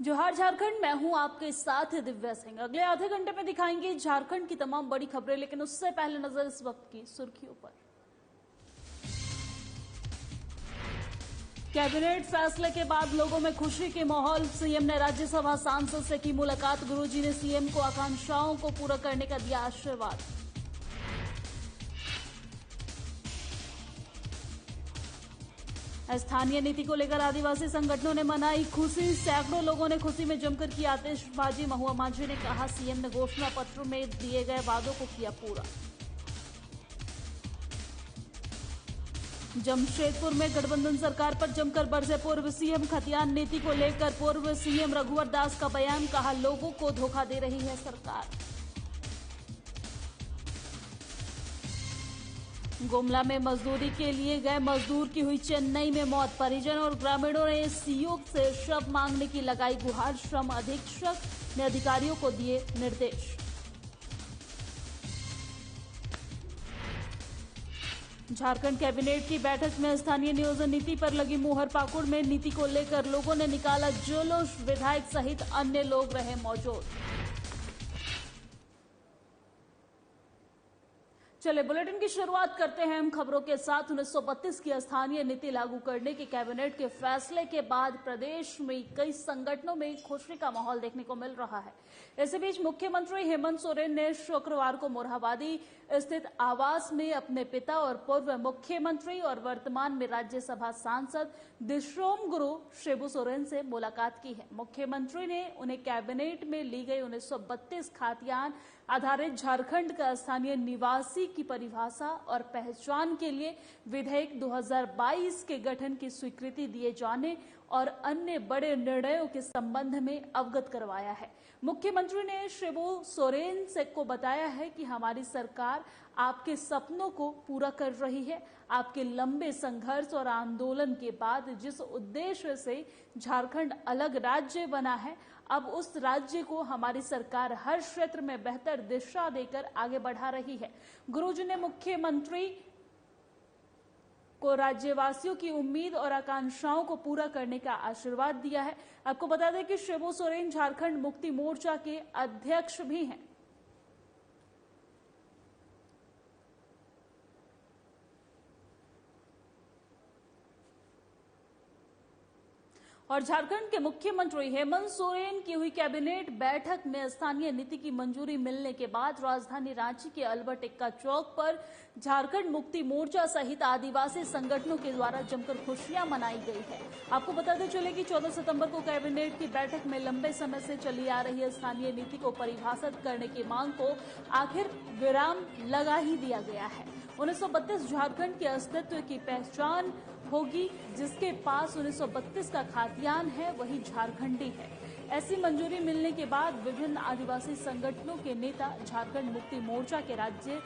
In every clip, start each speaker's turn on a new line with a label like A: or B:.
A: जोहार झारखंड, मैं हूं आपके साथ दिव्या सिंह। अगले आधे घंटे में दिखाएंगे झारखंड की तमाम बड़ी खबरें, लेकिन उससे पहले नजर इस वक्त की सुर्खियों पर। कैबिनेट फैसले के बाद लोगों में खुशी के माहौल। सीएम ने राज्यसभा सांसद से की मुलाकात। गुरुजी ने सीएम को आकांक्षाओं को पूरा करने का दिया आशीर्वाद। स्थानीय नीति को लेकर आदिवासी संगठनों ने मनाई खुशी। सैकड़ों लोगों ने खुशी में जमकर की आतिशबाजी। महुआ मांझी ने कहा, सीएम ने घोषणा पत्र में दिए गए वादों को किया पूरा। जमशेदपुर में गठबंधन सरकार पर जमकर बरसे पूर्व सीएम। खतियान नीति को लेकर पूर्व सीएम रघुवर दास का बयान। कहा, लोगों को धोखा दे रही है सरकार। गुमला में मजदूरी के लिए गए मजदूर की हुई चेन्नई में मौत। परिजन और ग्रामीणों ने सीओ से शव मांगने की लगाई गुहार। श्रम अधीक्षक ने अधिकारियों को दिए निर्देश। झारखंड कैबिनेट की बैठक में स्थानीय नियोजन नीति पर लगी मुहर। पाकुड़ में नीति को लेकर लोगों ने निकाला जुलूस। विधायक सहित अन्य लोग रहे मौजूद। चले बुलेटिन की शुरुआत करते हैं हम खबरों के साथ। 1932 की स्थानीय नीति लागू करने के कैबिनेट के फैसले के बाद प्रदेश में कई संगठनों में खुशी का माहौल देखने को मिल रहा है। इसी बीच मुख्यमंत्री हेमंत सोरेन ने शुक्रवार को मोरहाबादी स्थित आवास में अपने पिता और पूर्व मुख्यमंत्री और वर्तमान में राज्यसभा सांसद दिशोम गुरु शिबू सोरेन से मुलाकात की है। मुख्यमंत्री ने उन्हें कैबिनेट में ली गई 1932 खातियान आधारित झारखंड का स्थानीय निवासी की परिभाषा और पहचान के लिए विधेयक 2022 के गठन की स्वीकृति दिए जाने और अन्य बड़े निर्णयों के संबंध में अवगत करवाया है। मुख्यमंत्री ने शिबू सोरेन से को बताया है कि हमारी सरकार आपके सपनों को पूरा कर रही है। आपके लंबे संघर्ष और आंदोलन के बाद जिस उद्देश्य से झारखंड अलग राज्य बना है, अब उस राज्य को हमारी सरकार हर क्षेत्र में बेहतर दिशा देकर आगे बढ़ा रही है। गुरुजी ने मुख्यमंत्री को राज्यवासियों की उम्मीद और आकांक्षाओं को पूरा करने का आशीर्वाद दिया है। आपको बता दें कि शिबू सोरेन झारखंड मुक्ति मोर्चा के अध्यक्ष भी हैं। और झारखंड के मुख्यमंत्री हेमंत सोरेन की हुई कैबिनेट बैठक में स्थानीय नीति की मंजूरी मिलने के बाद राजधानी रांची के अल्बर्ट एक्का चौक पर झारखंड मुक्ति मोर्चा सहित आदिवासी संगठनों के द्वारा जमकर खुशियां मनाई गई है। आपको बताते चले कि 14 सितंबर को कैबिनेट की बैठक में लंबे समय से चली आ रही स्थानीय नीति को परिभाषित करने की मांग को आखिर विराम लगा ही दिया गया है। 1932 झारखंड के अस्तित्व की पहचान होगी। जिसके पास 1932 का खातियान है वही झारखंडी है। ऐसी मंजूरी मिलने के बाद विभिन्न आदिवासी संगठनों के नेता झारखंड मुक्ति मोर्चा के राज्य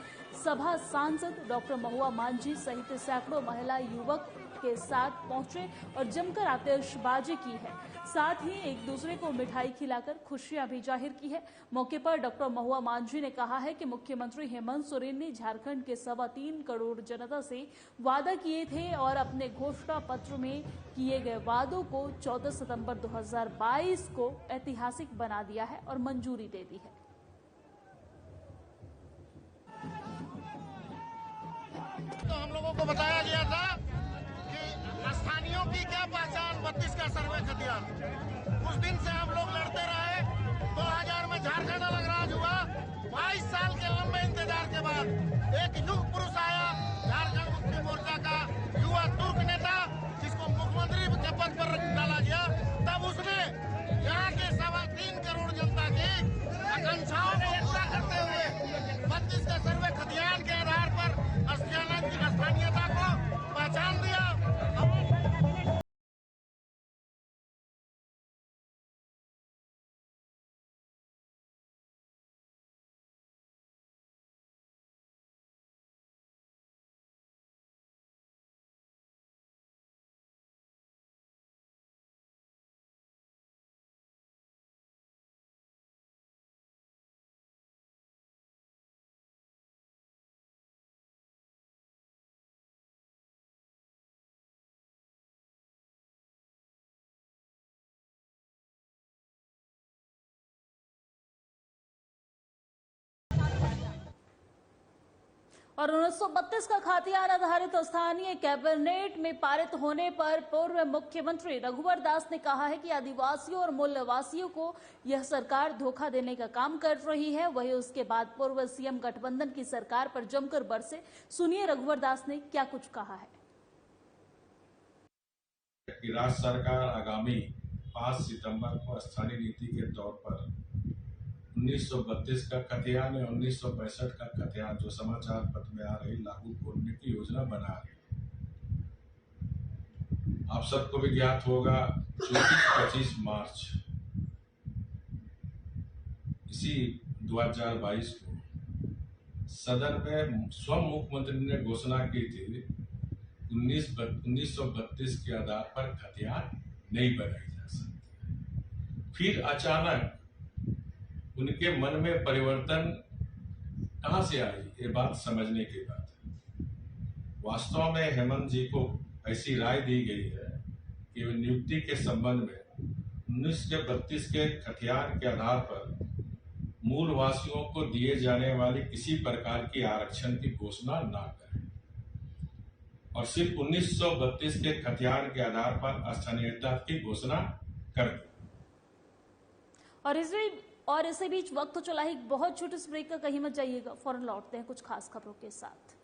A: सभा सांसद डॉक्टर महुआ मांझी सहित सैकड़ों महिला युवक के साथ पहुंचे और जमकर आतिशबाजी की है। साथ ही एक दूसरे को मिठाई खिलाकर खुशियां भी जाहिर की है। मौके पर डॉक्टर महुआ मांझी ने कहा है कि मुख्यमंत्री हेमंत सोरेन ने झारखंड के 3.25 करोड़ जनता से वादा किए थे और अपने घोषणा पत्र में किए गए वादों को 14 सितंबर 2022 को ऐतिहासिक बना दिया है और मंजूरी दे दी है।
B: तो हम लोगों को बताया गया था कि स्थानीयों की क्या पहचान 32 का सर्वे खतियान। उस दिन से हम लोग लड़ते रहे। 2000 में झारखंड अलग राज्य हुआ। 22 साल के लंबे इंतजार के बाद एक युग पुरुष आया, झारखंड मुक्ति मोर्चा का युवा तुर्क नेता, जिसको मुख्यमंत्री के पद पर डाला गया। तब उसने यहाँ के 3.25 करोड़ जनता की आकांक्षाओं को पूरा करते हुए 32 का सर्वे खतियान के आधार पर स्थानीयता को पहचान दिया।
A: और 1932 का खातियान आधारित स्थानीय कैबिनेट में पारित होने पर पूर्व मुख्यमंत्री रघुवर दास ने कहा है कि आदिवासियों और मूलवासियों को यह सरकार धोखा देने का काम कर रही है। वहीं उसके बाद पूर्व सीएम गठबंधन की सरकार पर जमकर बरसे। सुनिए रघुवर दास ने क्या कुछ कहा है।
C: राज्य सरकार आगामी 5 सितंबर को स्थानीय नीति के तौर पर 1932 का खतियान या 1965 का खतियान जो समाचार पत्र में आ रही लागू करने की योजना बना रही है। आप सबको भी ज्ञात होगा 24-25 मार्च इसी 2022 को सदन में स्वयं मुख्यमंत्री ने घोषणा की थी 1932 के आधार पर खतियान नहीं बनाई जा सकती। फिर अचानक उनके मन में परिवर्तन कहां से आई, ये बात समझने की बात है। वास्तव में हेमंत जी को ऐसी राय दी गई है कि नियुक्ति के संबंध में 1932 के खतियान के आधार पर मूलवासियों को दिए जाने वाली किसी प्रकार की आरक्षण की घोषणा न करें और सिर्फ 1932 के खतियान के आधार पर स्थानीयता की घोषणा कर दें।
A: और इसी बीच वक्त तो चला ही, बहुत छोटे से ब्रेक का, कहीं मत जाइएगा, फौरन लौटते हैं कुछ खास खबरों के साथ।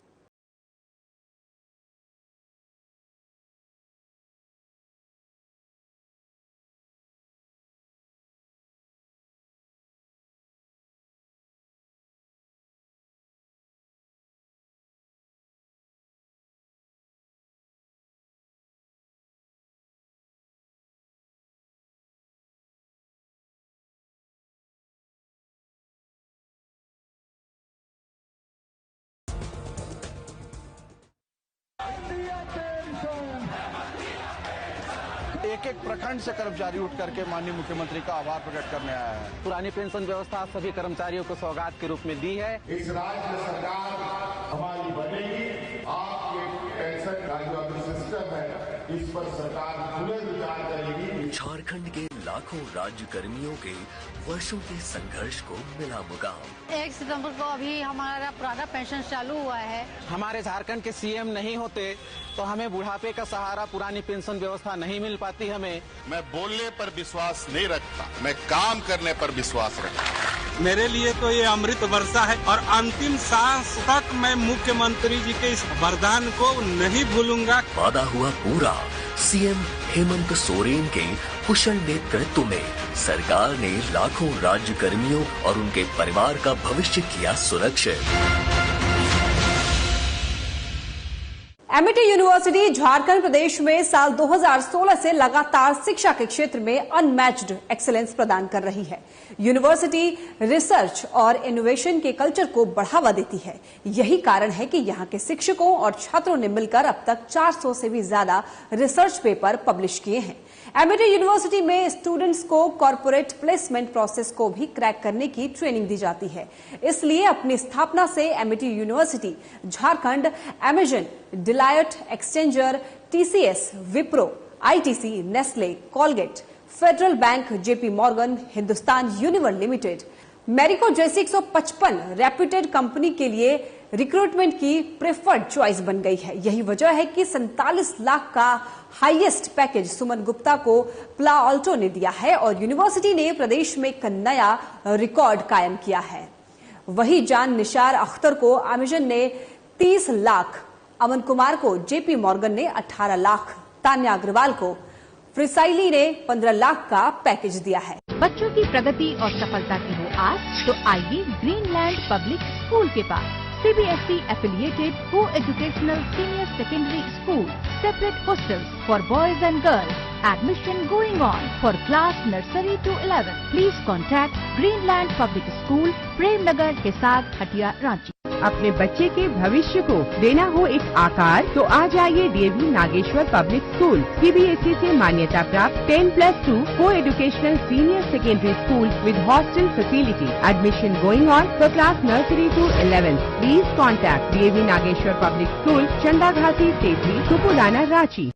D: एक एक प्रखंड से कर्मचारी उठ करके माननीय मुख्यमंत्री का आभार प्रकट करने आया है।
E: पुरानी पेंशन व्यवस्था सभी कर्मचारियों को सौगात के रूप में दी है।
F: इस राज्य में सरकार हमारी बनेगी। आपके पेंशन का जो सिस्टम है इस पर सरकार पुनर्विचार करेगी।
G: झारखंड के लाखों राज्य कर्मियों के वर्षों के संघर्ष को मिला मुकाम।
H: 1 सितंबर को अभी हमारा पुराना पेंशन चालू हुआ है।
E: हमारे झारखंड के सीएम नहीं होते तो हमें बुढ़ापे का सहारा पुरानी पेंशन व्यवस्था नहीं मिल पाती। हमें
F: मैं बोलने पर विश्वास नहीं रखता, मैं काम करने पर विश्वास रखता हूं।
I: मेरे लिए तो ये अमृत वर्षा है और अंतिम सांस तक मैं मुख्यमंत्री जी के इस वरदान को नहीं भूलूंगा।
G: वादा हुआ पूरा। सीएम हेमंत सोरेन के कुशल नेतृत्व में सरकार ने लाखों राज्य कर्मियों और उनके परिवार का भविष्य किया सुरक्षित।
J: एमिटी यूनिवर्सिटी झारखंड प्रदेश में साल 2016 से लगातार शिक्षा के क्षेत्र में अनमैच्ड एक्सीलेंस प्रदान कर रही है। यूनिवर्सिटी रिसर्च और इनोवेशन के कल्चर को बढ़ावा देती है। यही कारण है कि यहां के शिक्षकों और छात्रों ने मिलकर अब तक 400 से भी ज्यादा रिसर्च पेपर पब्लिश किए हैं। एमिटी यूनिवर्सिटी में स्टूडेंट्स को कॉर्पोरेट प्लेसमेंट प्रोसेस को भी क्रैक करने की ट्रेनिंग दी जाती है। इसलिए अपनी स्थापना से Amity university Jharkhand Amazon, delight, exchanger, TCS, Wipro, ITC, Nestle, Colgate, federal bank, JP Morgan, Hindustan यूनिवर limited, Marico जैसी 155 रेप्यूटेड कंपनी के लिए रिक्रूटमेंट की प्रेफर्ड चॉइस बन गई है। यही वजह है कि 47 लाख का हाईएस्ट पैकेज सुमन गुप्ता को प्ला ऑल्टो ने दिया है और यूनिवर्सिटी ने प्रदेश में एक नया रिकॉर्ड कायम किया है। वही जान निशार अख्तर को अमेजन ने 30 लाख, अमन कुमार को जेपी मॉर्गन ने 18 लाख, तान्या अग्रवाल को फ्रिसाइली ने 15 लाख का पैकेज दिया है।
K: बच्चों की प्रगति और सफलता की हो आज तो आइए ग्रीनलैंड पब्लिक स्कूल के पास। CBSE affiliated co-educational senior secondary school, separate hostels for boys and girls. Admission going on for class nursery to 11. Please contact Greenland Public School, Premnagar, Hisar, Hatia, Ranchi.
L: अपने बच्चे के भविष्य को देना हो एक आकार तो आ जाइए DAV Nageshwar public school. CBSE से मान्यता प्राप्त 10+2 co-educational senior secondary school with hostel facility. Admission going on for class nursery to 11. Please contact DAV Nageshwar public school, Chanda Ghati, तेजरी, सुपुलाना, Ranchi.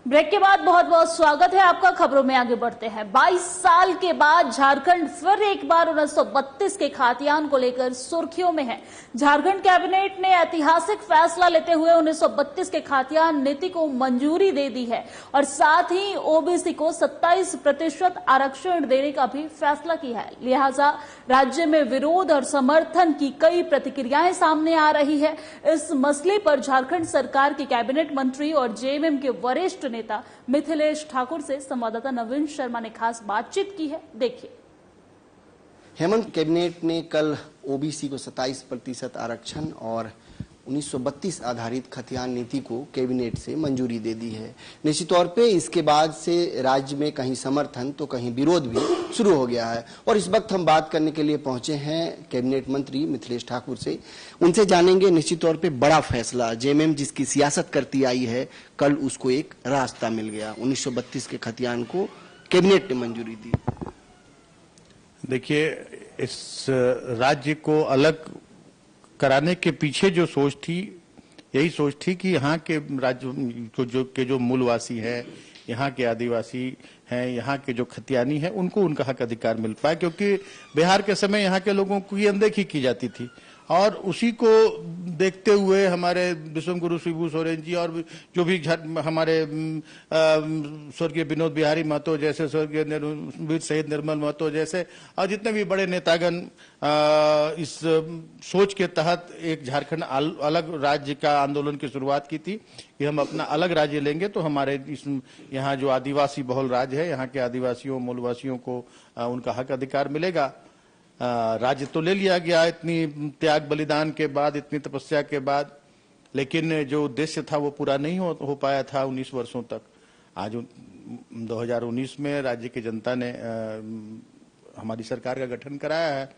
A: Break के बाद बहुत बहुत स्वागत है आपका। खबरों में आगे बढ़ते हैं। 22 साल के बाद झारखंड फिर एक बार 1932 के खातियान को लेकर सुर्खियों में है। झारखंड कैबिनेट ने ऐतिहासिक फैसला लेते हुए 1932 के खातियान नीति को मंजूरी दे दी है और साथ ही ओबीसी को 27% आरक्षण देने का भी फैसला किया है। लिहाजा राज्य में विरोध और समर्थन की कई प्रतिक्रियाएं सामने आ रही है। इस मसले पर झारखंड सरकार के कैबिनेट मंत्री और जेएमएम के वरिष्ठ नेता मिथिलेश ठाकुर से संवाददाता नवीन शर्मा ने खास बातचीत की है। देखिए।
M: हेमंत कैबिनेट ने कल ओबीसी को 27% आरक्षण और 1932 आधारित खतियान नीति को कैबिनेट से मंजूरी दे दी है। निश्चित तौर पे इसके बाद से राज्य में कहीं समर्थन तो कहीं विरोध भी शुरू हो गया है और इस वक्त हम बात करने के लिए पहुंचे हैं कैबिनेट मंत्री मिथिलेश ठाकुर से। उनसे जानेंगे निश्चित तौर पे बड़ा फैसला, जेएमएम जिसकी सियासत करती आई है, कल उसको एक रास्ता मिल गया। 1932 के खतियान को कैबिनेट ने मंजूरी दी।
N: देखिए, इस राज्य को अलग कराने के पीछे जो सोच थी, यही सोच थी कि यहाँ के राज्य को जो मूलवासी हैं, यहाँ के आदिवासी हैं, यहाँ के जो खतियानी हैं, उनको उनका हक अधिकार मिल पाए, क्योंकि बिहार के समय यहाँ के लोगों की अनदेखी की जाती थी और उसी को देखते हुए हमारे विश्वगुरु शिबू सोरेन जी और जो भी हमारे स्वर्गीय विनोद बिहारी महतो जैसे, स्वर्गीय वीर शहीद निर्मल महतो जैसे और जितने भी बड़े नेतागण इस सोच के तहत एक झारखंड अलग राज्य का आंदोलन की शुरुआत की थी कि हम अपना अलग राज्य लेंगे तो हमारे इस यहाँ जो आदिवासी बहुल राज्य है, यहाँ के आदिवासियों मूलवासियों को उनका हक अधिकार मिलेगा। राज्य तो ले लिया गया इतनी त्याग बलिदान के बाद, इतनी तपस्या के बाद, लेकिन जो उद्देश्य था वो पूरा नहीं हो पाया था 19 वर्षों तक। आज 2019 में राज्य की जनता ने हमारी सरकार का गठन कराया है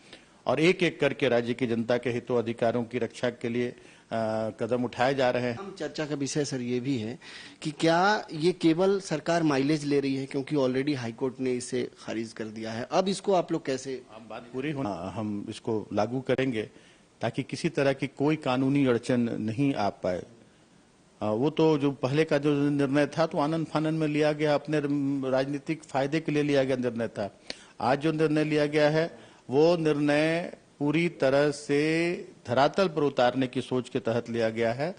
N: और एक एक करके राज्य की जनता के हितों अधिकारों की रक्षा के लिए कदम उठाए जा रहे हैं।
M: हम चर्चा का विषय सर ये भी है कि क्या ये केवल सरकार माइलेज ले रही है, क्योंकि ऑलरेडी हाईकोर्ट ने इसे खारिज कर दिया है, अब इसको आप लोग कैसे
N: बात पूरी हो, हम इसको लागू करेंगे ताकि किसी तरह की कोई कानूनी अड़चन नहीं आ पाए। वो तो जो पहले का जो निर्णय था तो आनंद फानन में लिया गया, अपने राजनीतिक फायदे के लिए लिया गया निर्णय था। आज जो निर्णय लिया गया है वो निर्णय पूरी तरह से धरातल पर उतारने की सोच के तहत लिया गया है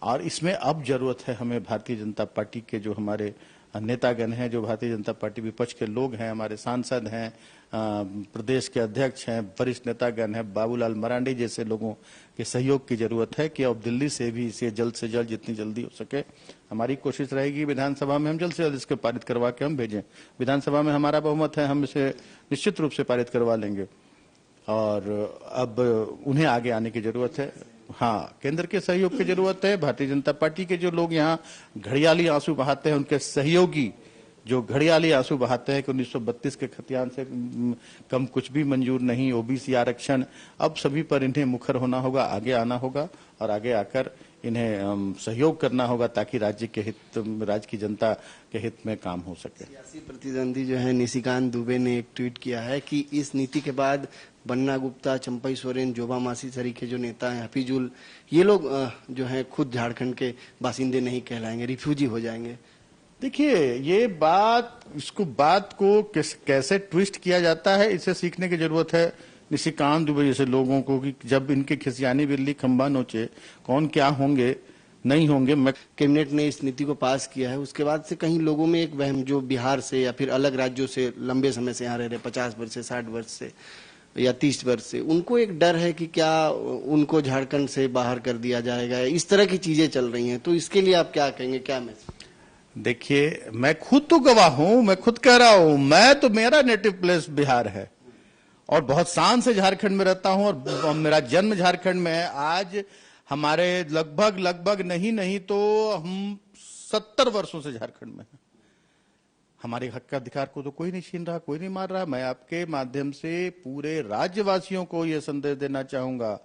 N: और इसमें अब जरूरत है हमें भारतीय जनता पार्टी के जो हमारे नेतागण हैं, जो भारतीय जनता पार्टी विपक्ष के लोग हैं, हमारे सांसद हैं, प्रदेश के अध्यक्ष हैं, वरिष्ठ नेतागण हैं, बाबूलाल मरांडी जैसे लोगों के सहयोग की जरूरत है कि अब दिल्ली से भी इसे जल्द से जल्द जितनी जल्दी हो सके हमारी कोशिश रहेगी विधानसभा में हम जल्द से जल्द इसको पारित करवा के हम भेजें। विधानसभा में हमारा बहुमत है, हम इसे निश्चित रूप से पारित करवा लेंगे और अब उन्हें आगे आने की जरूरत है। हाँ, केंद्र के सहयोग की जरूरत है। भारतीय जनता पार्टी के जो लोग यहाँ घड़ियाली आंसू बहाते हैं, उनके सहयोगी जो घड़ियाली आंसू बहाते हैं कि 1932 के खतियान से कम कुछ भी मंजूर नहीं, ओबीसी आरक्षण, अब सभी पर इन्हें मुखर होना होगा, आगे आना होगा और आगे आकर इन्हें सहयोग करना होगा ताकि राज्य के हित, राज्य की जनता के हित में काम हो सके।
M: सियासी प्रतिद्वंदी जो है निशिकांत दुबे ने एक ट्वीट किया है कि इस नीति के बाद बन्ना गुप्ता, चंपई सोरेन, जोबा मासी सरीखे जो नेता हैं, हफीजुल, ये लोग जो हैं खुद झारखंड के बासिंदे नहीं कहलाएंगे, रिफ्यूजी हो जाएंगे।
N: देखिए, ये बात को कैसे ट्विस्ट किया जाता है, इसे सीखने की जरूरत है निशिकांत दुबे जैसे लोगों को कि जब इनके खिसियानी बिल्ली खंबा नोचे कौन क्या होंगे नहीं होंगे।
M: कैबिनेट ने इस नीति को पास किया है, उसके बाद से कहीं लोगों में एक वहम जो बिहार से या फिर अलग राज्यों से लंबे समय से यहाँ रह रहे 50 वर्ष से 60 वर्ष से या 30 वर्ष से, उनको एक डर है कि क्या उनको झारखंड से बाहर कर दिया जाएगा, इस तरह की चीजें चल रही हैं, तो इसके लिए आप क्या कहेंगे, क्या मैसेज?
N: देखिए, मैं खुद तो गवाह हूं, मैं खुद कह रहा हूं, मैं तो मेरा नेटिव प्लेस बिहार है और बहुत शान से झारखंड में रहता हूं और मेरा जन्म झारखंड में है। आज हमारे लगभग नहीं तो हम 70 वर्षों से झारखंड में हैं। हमारे हक का अधिकार को तो कोई नहीं छीन रहा, कोई नहीं मार रहा। मैं आपके माध्यम से पूरे राज्यवासियों को यह संदेश देना चाहूंगा,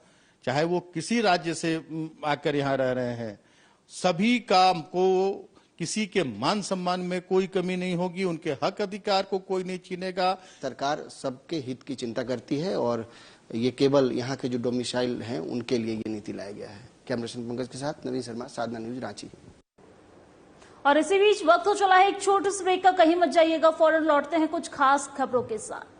N: चाहे वो किसी राज्य से आकर यहाँ रह रहे हैं, सभी का को किसी के मान सम्मान में कोई कमी नहीं होगी, उनके हक अधिकार को कोई नहीं छीनेगा।
M: सरकार सबके हित की चिंता करती है और ये केवल यहाँ के जो डोमिसाइल हैं उनके लिए ये नीति लाया गया है। कैमरा पर्सन पंकज के साथ नवीन शर्मा, साधना न्यूज, रांची।
A: और इसी बीच वक्त हो चला है एक छोटे से ब्रेक का, कहीं मत जाइएगा, फौरन लौटते हैं कुछ खास खबरों के साथ।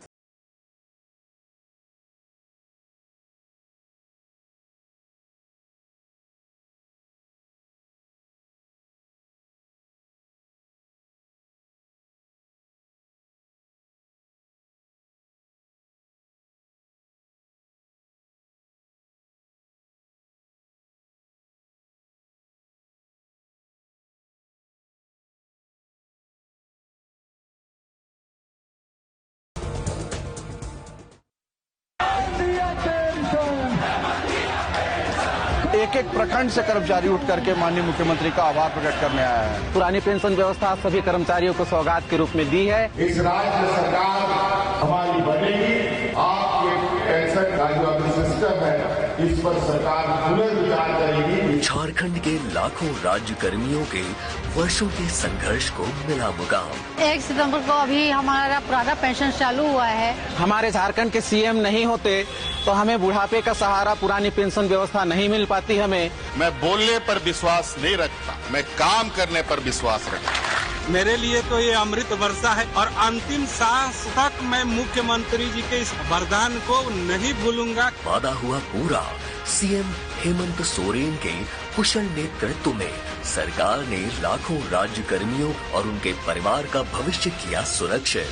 D: एक एक प्रखंड से कर्मचारी उठ करके माननीय मुख्यमंत्री का आभार प्रकट करने आया है।
E: पुरानी पेंशन व्यवस्था सभी कर्मचारियों को सौगात के रूप में दी है।
F: इस राज्य सरकार हमारी बनेगी, आपके पेंशन का जो अभी सिस्टम है इस पर सरकार पुनर्विचार करेगी।
G: झारखंड के लाखों राज्य कर्मियों के वर्षों के संघर्ष को मिला मुकाम।
H: 1 सितंबर को अभी हमारा पुराना पेंशन चालू हुआ है।
E: हमारे झारखंड के सीएम नहीं होते तो हमें बुढ़ापे का सहारा पुरानी पेंशन व्यवस्था नहीं मिल पाती हमें।
F: मैं बोलने पर विश्वास नहीं रखता, मैं काम करने पर विश्वास रखता।
I: मेरे लिए तो ये अमृत वर्षा है और अंतिम सांस तक मैं मुख्यमंत्री जी के इस वरदान को नहीं भूलूंगा।
G: वादा हुआ पूरा। सीएम हेमंत सोरेन के कुशल नेतृत्व में सरकार ने लाखों राज्य कर्मियों और उनके परिवार का भविष्य किया सुरक्षित।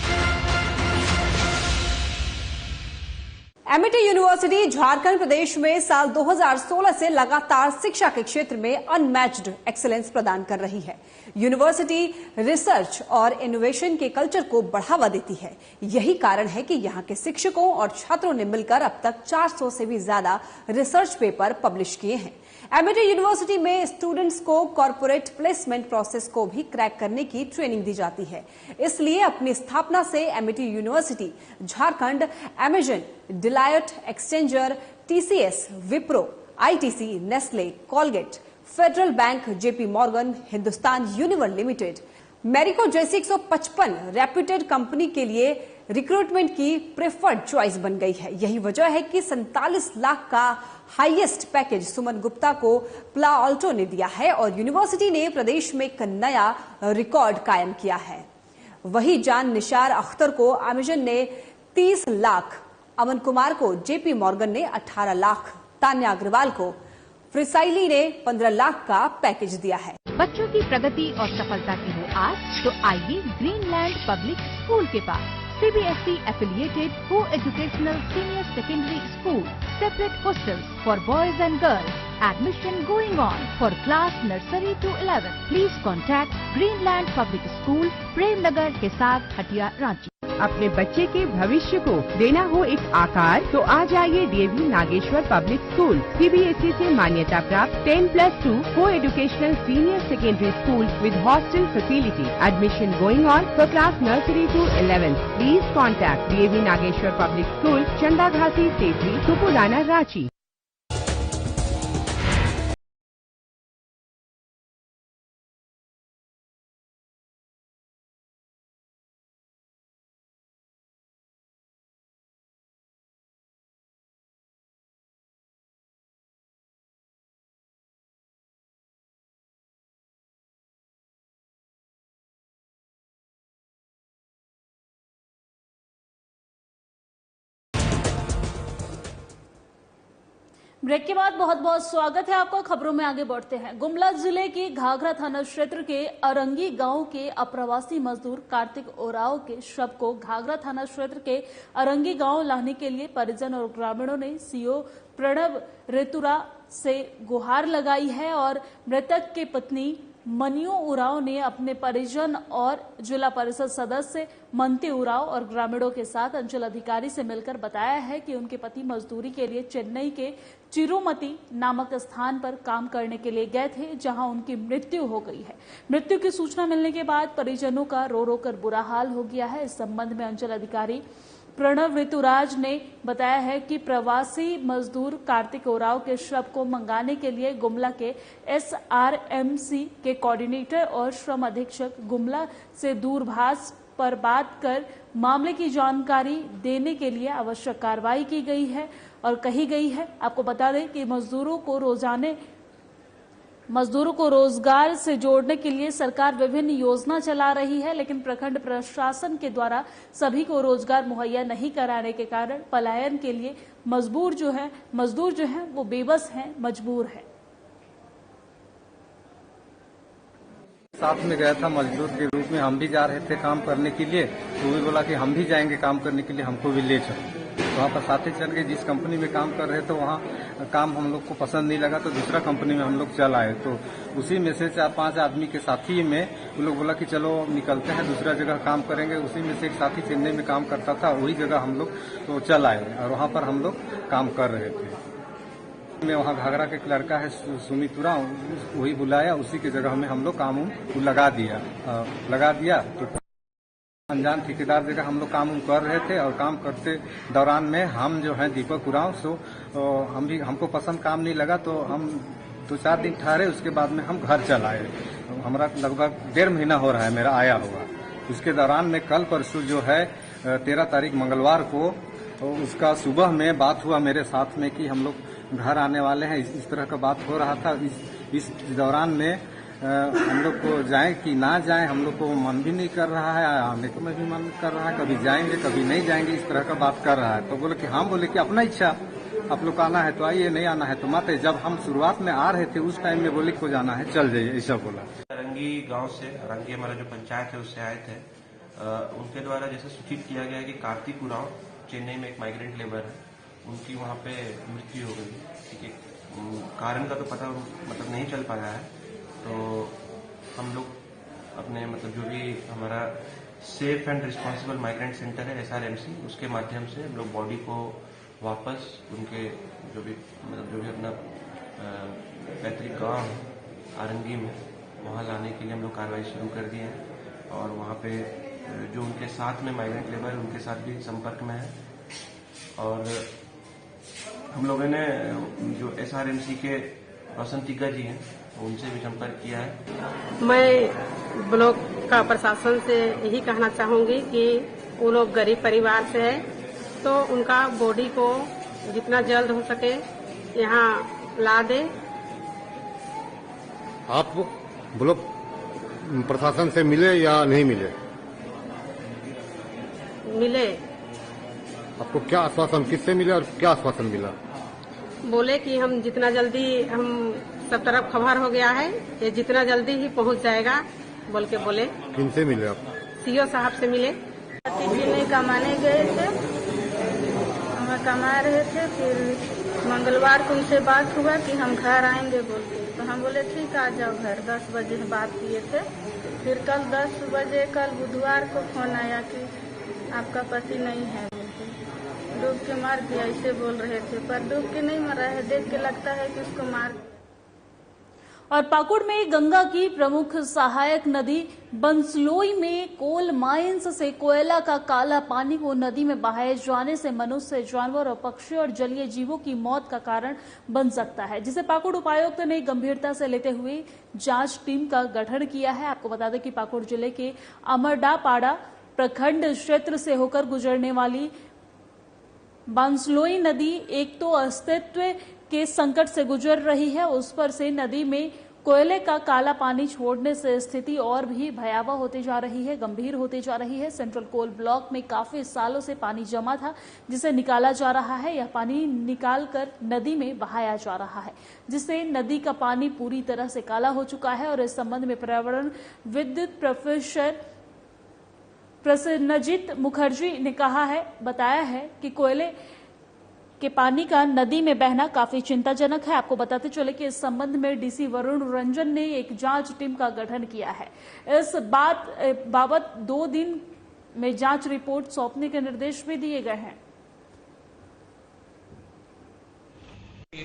J: एमिटी यूनिवर्सिटी झारखंड प्रदेश में साल 2016 से लगातार शिक्षा के क्षेत्र में अनमैच्ड एक्सीलेंस प्रदान कर रही है। यूनिवर्सिटी रिसर्च और इनोवेशन के कल्चर को बढ़ावा देती है। यही कारण है कि यहां के शिक्षकों और छात्रों ने मिलकर अब तक 400 से भी ज्यादा रिसर्च पेपर पब्लिश किए हैं। एमिटी यूनिवर्सिटी में स्टूडेंट्स को कॉर्पोरेट प्लेसमेंट प्रोसेस को भी क्रैक करने की ट्रेनिंग दी जाती है। इसलिए अपनी स्थापना से Amity university Jharkhand Amazon, delight, exchanger, TCS, Wipro, ITC, Nestle, Colgate, federal bank, JP Morgan, Hindustan यूनिवर limited, Marico जैसी 155 रेप्यूटेड कंपनी के लिए रिक्रूटमेंट की प्रेफर्ड चॉइस बन गई है। यही वजह है कि 47 लाख का हाईएस्ट पैकेज सुमन गुप्ता को प्ला ऑल्टो ने दिया है और यूनिवर्सिटी ने प्रदेश में एक नया रिकॉर्ड कायम किया है। वही जान निशार अख्तर को अमेजन ने 30 लाख, अमन कुमार को जेपी मॉर्गन ने 18 लाख, तान्या अग्रवाल को फ्रिसाइली ने 15 लाख का पैकेज दिया है।
K: बच्चों की प्रगति और सफलता की हो आज तो आइए ग्रीनलैंड पब्लिक स्कूल के पास। CBSE affiliated co-educational senior secondary school, separate hostels for boys and girls. Admission going on for class nursery to 11. Please contact Greenland Public School, Premnagar, Hisar, Hatia, Ranchi.
L: अपने बच्चे के भविष्य को देना हो एक आकार तो आ जाइए DAV Nageshwar public school, CBSE से मान्यता प्राप्त 10+2 co-educational senior secondary school with hostel facility. Admission going on for class nursery to 11. Please contact DAV Nageshwar public school, Chanda Ghati, Sethi, तुपुलाना, Ranchi.
A: Break के बाद बहुत बहुत स्वागत है आपका। खबरों में आगे बढ़ते हैं। गुमला जिले के घाघरा थाना क्षेत्र के अरंगी गांव के अप्रवासी मजदूर कार्तिक ओराव के शव को घाघरा थाना क्षेत्र के अरंगी गांव लाने के लिए परिजन और ग्रामीणों ने सीओ प्रणव ऋतुरा से गुहार लगाई है और मृतक की पत्नी मनियो उराव ने अपने परिजन और जिला परिषद सदस्य मनती उराव और ग्रामीणों के साथ अंचल अधिकारी से मिलकर बताया है कि उनके पति मजदूरी के लिए चेन्नई के चिरुमती नामक स्थान पर काम करने के लिए गए थे, जहां उनकी मृत्यु हो गई है। मृत्यु की सूचना मिलने के बाद परिजनों का रो रो कर बुरा हाल हो गया है। इस संबंध में अंचल अधिकारी प्रणव ऋतुराज ने बताया है कि प्रवासी मजदूर कार्तिक ओराव के शव को मंगाने के लिए गुमला के SRMC के कोऑर्डिनेटर और श्रम अधीक्षक गुमला से दूरभाष पर बात कर मामले की जानकारी देने के लिए आवश्यक कार्रवाई की गई है और कही गई है। आपको बता दें कि मजदूरों को रोजाने मजदूरों को रोजगार से जोड़ने के लिए सरकार विभिन्न योजना चला रही है, लेकिन प्रखंड प्रशासन के द्वारा सभी को रोजगार मुहैया नहीं कराने के कारण पलायन के लिए मजदूर जो है वो बेबस हैं, मजबूर हैं।
O: साथ में गया था मजदूर के रूप में, हम भी जा रहे थे काम करने के लिए, तो भी बोला कि हम भी जाएंगे काम करने के लिए, हमको भी ले चलो। वहाँ पर साथ ही चल गए। जिस कंपनी में काम कर रहे थे वहाँ काम हम लोग को पसंद नहीं लगा, तो दूसरा कंपनी में हम लोग चल आए। तो उसी में से 4-5 आदमी के साथी में वो लोग बोला कि चलो निकलते हैं, दूसरा जगह काम करेंगे। उसी में से एक साथी चेन्नई में काम करता था, वही जगह हम लोग तो चल आए और वहाँ पर हम लोग काम कर रहे थे। में वहाँ घाघरा के एक लड़का है सुमित उरांव, वही बुलाया, उसी की जगह में हम लोग काम लगा दिया। तो अनजान ठेकेदार जगह हम लोग काम कर रहे थे और काम करते दौरान में हम जो है दीपक उरांव हमको पसंद काम नहीं लगा, तो हम 2-4 दिन ठहरे। उसके बाद में हम घर चल आए। हमारा लगभग 1.5 महीना हो रहा है मेरा आया हुआ। उसके दौरान में कल परसों जो है 13 तारीख मंगलवार को उसका सुबह में बात हुआ मेरे साथ में कि हम लोग घर आने वाले हैं, इस तरह का बात हो रहा था। इस दौरान में हम लोग को जाएं कि ना जाएं, हम लोग को मन भी नहीं कर रहा है, आने को में भी मन कर रहा है, कभी जाएंगे कभी नहीं जाएंगे, इस तरह का बात कर रहा है। तो बोले कि हम बोले कि अपना इच्छा, आप लोग आना है तो आइए, नहीं आना है तो मत। जब हम शुरुआत में आ रहे थे उस टाइम में बोले को जाना है चल जाइए, ऐसा बोला।
P: रंगी गांव से, रंगी हमारा जो पंचायत है उससे आए थे। उनके द्वारा जैसे सूचित किया गया है कि कार्तिक उरांव चेन्नई में एक माइग्रेंट लेबर है, उनकी वहाँ पे मृत्यु हो गई। ठीक है, कारण का तो पता मतलब नहीं चल पाया है। तो हम लोग अपने जो भी हमारा safe and responsible migrant centre है SRMC, उसके माध्यम से हम लोग बॉडी को वापस उनके जो भी अपना पैतृक गांव है आरंगी में, वहाँ लाने के लिए हम लोग कार्रवाई शुरू कर दिए हैं। और वहाँ पे जो उनके साथ में माइग्रेंट लेबर है उनके साथ भी संपर्क में है। और हम लोगों ने जो SRMC के बसंतिका जी हैं उनसे भी संपर्क किया है।
Q: मैं ब्लॉक का प्रशासन से यही कहना चाहूंगी कि वो लोग गरीब परिवार से है, तो उनका बॉडी को जितना जल्द हो सके यहाँ ला दे।
F: आप ब्लॉक प्रशासन से मिले या नहीं मिले?
Q: मिले।
F: आपको क्या आश्वासन, किससे मिले और क्या आश्वासन मिला?
Q: बोले कि हम जितना जल्दी, हम सब तरफ खबर हो गया है, ये जितना जल्दी ही पहुंच जाएगा बोल के बोले।
F: किनसे मिले आप?
Q: CO साहब से मिले।
R: चेन्नई कमाने गए थे, हम कमा रहे थे। फिर मंगलवार को उनसे बात हुआ कि हम घर आएंगे बोल के, तो हम बोले ठीक आ जाओ घर। 10 बजे बात किए थे। फिर कल 10 बजे, कल बुधवार को फोन आया कि आपका पति नहीं है बोल के, डूब के मार दिया, ऐसे बोल रहे थे। पर डूब के नहीं मरा है, देख के लगता है कि उसको मार।
A: और पाकुड़ में गंगा की प्रमुख सहायक नदी बंसलोई में कोल माइंस से कोयला का काला पानी को नदी में बहाए जाने से मनुष्य, जानवर और पक्षी और जलीय जीवों की मौत का कारण बन सकता है, जिसे पाकुड़ उपायुक्त ने गंभीरता से लेते हुए जांच टीम का गठन किया है। आपको बता दें कि पाकुड़ जिले के अमरडापाड़ा प्रखंड क्षेत्र से होकर गुजरने वाली बंसलोई नदी एक तो अस्तित्व के संकट से गुजर रही है, उस पर से नदी में कोयले का काला पानी छोड़ने से स्थिति और भी भयावह होती जा रही है, गंभीर होती जा रही है। सेंट्रल कोल ब्लॉक में काफी सालों से पानी जमा था, जिसे निकाला जा रहा है। यह पानी निकालकर नदी में बहाया जा रहा है, जिससे नदी का पानी पूरी तरह से काला हो चुका है। और इस संबंध में पर्यावरण विद्युत प्रोफेसर प्रसन्नजीत मुखर्जी ने बताया है कि कोयले के पानी का नदी में बहना काफी चिंताजनक है। आपको बताते चले कि इस संबंध में DC वरुण रंजन ने एक जांच टीम का गठन किया है। इस बाबत 2 दिन में जांच रिपोर्ट सौंपने के निर्देश भी दिए गए हैं।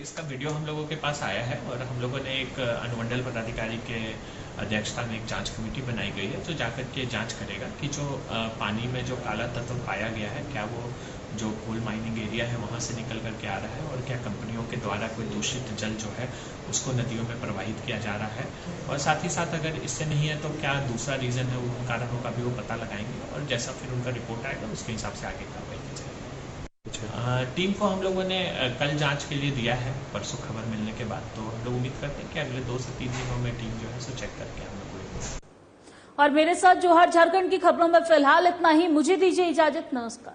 S: इसका वीडियो हम लोगों के पास आया है और हम लोगों ने एक अनुमंडल पदाधिकारी के अध्यक्षता में एक जांच कमेटी बनाई गई है, जो जाकर के जांच करेगा कि जो पानी में जो काला तत्व पाया गया है, क्या वो जो कोल माइनिंग एरिया है वहां से निकल करके आ रहा है, और क्या कंपनियों के द्वारा कोई दूषित जल जो है उसको नदियों में प्रवाहित किया जा रहा है। और साथ ही साथ अगर इससे नहीं है तो क्या दूसरा रीजन है, उन कारणों का भी वो पता लगाएंगे और जैसा फिर उनका रिपोर्ट आएगा उसके हिसाब से आगे कार्रवाई की जाएगी। टीम को हम लोगों ने कल जांच के लिए दिया है, परसों खबर मिलने के बाद। तो हम लोग उम्मीद करते हैं कि अगले 2 से 3 दिनों में टीम जो है सो चेक करके हम लोग।
A: और मेरे साथ जोहार झारखंड की खबरों में फिलहाल इतना ही। मुझे दीजिए इजाजत, नमस्कार।